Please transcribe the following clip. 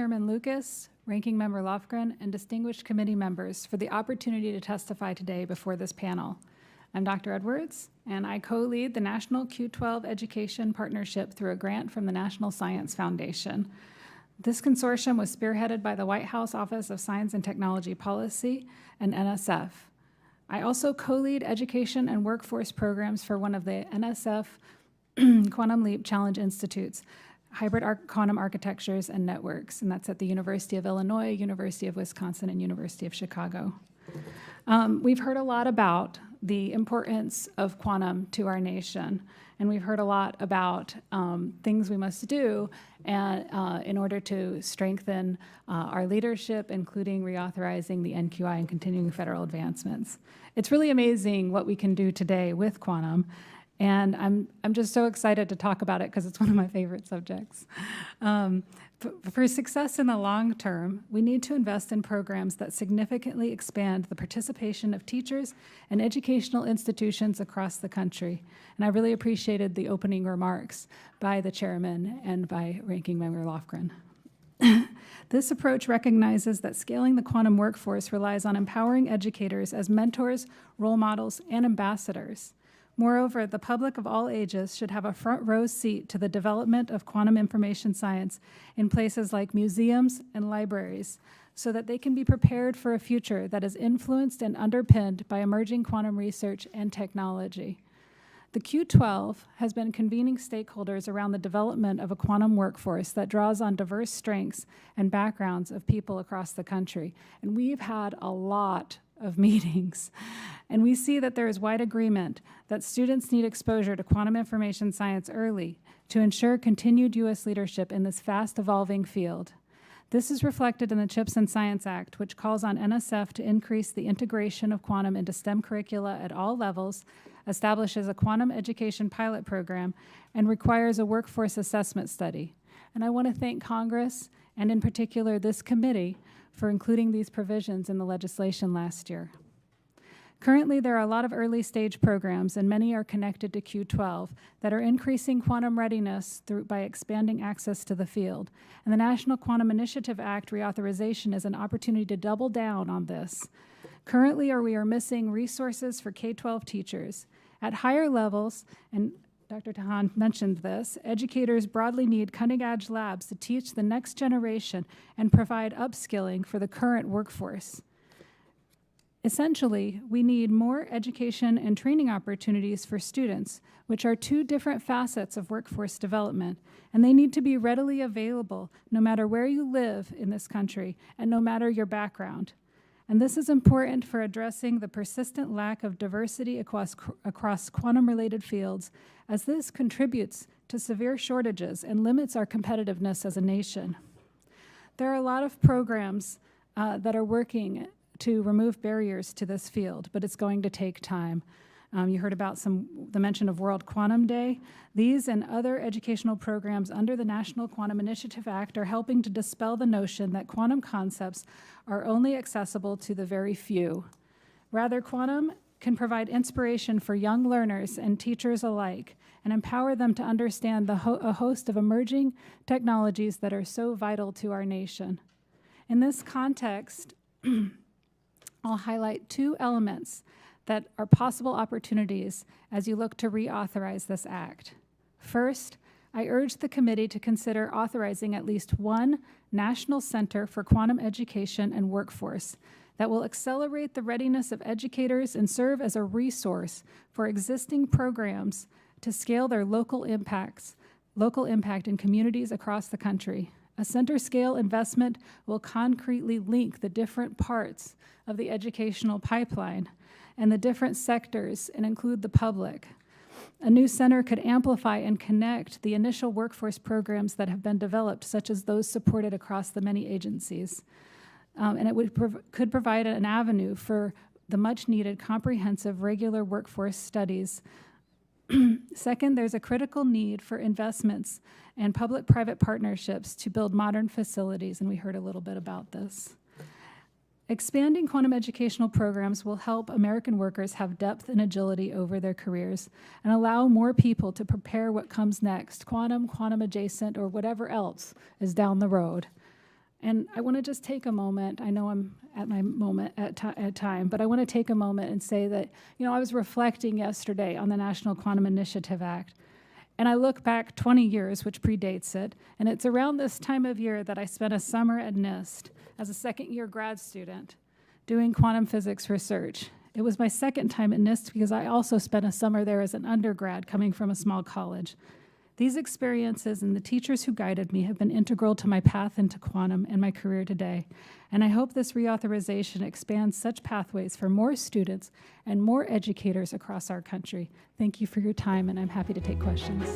Chairman Lucas, Ranking Member Lofgren, and distinguished committee members for the opportunity to testify today before this panel. I'm Dr. Edwards, and I co-lead the National Q12 Education Partnership through a grant from the National Science Foundation. This consortium was spearheaded by the White House Office of Science and Technology Policy and NSF. I also co-lead education and workforce programs for one of the NSF Quantum Leap Challenge Institutes, Hybrid Quantum Architectures and Networks, and that's at the University of Illinois, University of Wisconsin, and University of Chicago. We've heard a lot about the importance of quantum to our nation, and we've heard a lot about things we must do in order to strengthen our leadership, including reauthorizing the NQI and continuing federal advancements. It's really amazing what we can do today with quantum, and I'm just so excited to talk about it because it's one of my favorite subjects. For success in the long term, we need to invest in programs that significantly expand the participation of teachers and educational institutions across the country. And I really appreciated the opening remarks by the chairman and by Ranking Member Lofgren. This approach recognizes that scaling the quantum workforce relies on empowering educators as mentors, role models, and ambassadors. Moreover, the public of all ages should have a front row seat to the development of quantum information science in places like museums and libraries so that they can be prepared for a future that is influenced and underpinned by emerging quantum research and technology. The Q12 has been convening stakeholders around the development of a quantum workforce that draws on diverse strengths and backgrounds of people across the country. And we've had a lot of meetings. And we see that there is wide agreement that students need exposure to quantum information science early to ensure continued U.S. leadership in this fast-evolving field. This is reflected in the CHIPS and Science Act, which calls on NSF to increase the integration of quantum into STEM curricula at all levels, establishes a quantum education pilot program, and requires a workforce assessment study. And I want to thank Congress, and in particular this committee, for including these provisions in the legislation last year. Currently, there are a lot of early stage programs, and many are connected to Q12, that are increasing quantum readiness by expanding access to the field. And the National Quantum Initiative Act reauthorization is an opportunity to double down on this. Currently, we are missing resources for K-12 teachers. At higher levels, and Dr. Tahan mentioned this, educators broadly need cutting-edge labs to teach the next generation and provide upskilling for the current workforce. Essentially, we need more education and training opportunities for students, which are two different facets of workforce development, and they need to be readily available no matter where you live in this country and no matter your background. And this is important for addressing the persistent lack of diversity across quantum-related fields, as this contributes to severe shortages and limits our competitiveness as a nation. There are a lot of programs that are working to remove barriers to this field, but it's going to take time. You heard about the mention of World Quantum Day. These and other educational programs under the National Quantum Initiative Act are helping to dispel the notion that quantum concepts are only accessible to the very few. Rather, quantum can provide inspiration for young learners and teachers alike and empower them to understand a host of emerging technologies that are so vital to our nation. In this context, I'll highlight two elements that are possible opportunities as you look to reauthorize this act. First, I urge the committee to consider authorizing at least one national center for quantum education and workforce that will accelerate the readiness of educators and serve as a resource for existing programs to scale their local impact in communities across the country. A center-scale investment will concretely link the different parts of the educational pipeline and the different sectors and include the public. A new center could amplify and connect the initial workforce programs that have been developed, such as those supported across the many agencies. And it could provide an avenue for the much-needed comprehensive regular workforce studies. Second, there's a critical need for investments and public-private partnerships to build modern facilities, and we heard a little bit about this. Expanding quantum educational programs will help American workers have depth and agility over their careers and allow more people to prepare what comes next, quantum, quantum adjacent, or whatever else is down the road. And I want to just take a moment. I know I'm at my moment at time, but I want to take a moment and say that, I was reflecting yesterday on the National Quantum Initiative Act. And I look back 20 years, which predates it, and it's around this time of year that I spent a summer at NIST as a second-year grad student doing quantum physics research. It was my second time at NIST because I also spent a summer there as an undergrad coming from a small college. These experiences and the teachers who guided me have been integral to my path into quantum and my career today. And I hope this reauthorization expands such pathways for more students and more educators across our country. Thank you for your time, and I'm happy to take questions.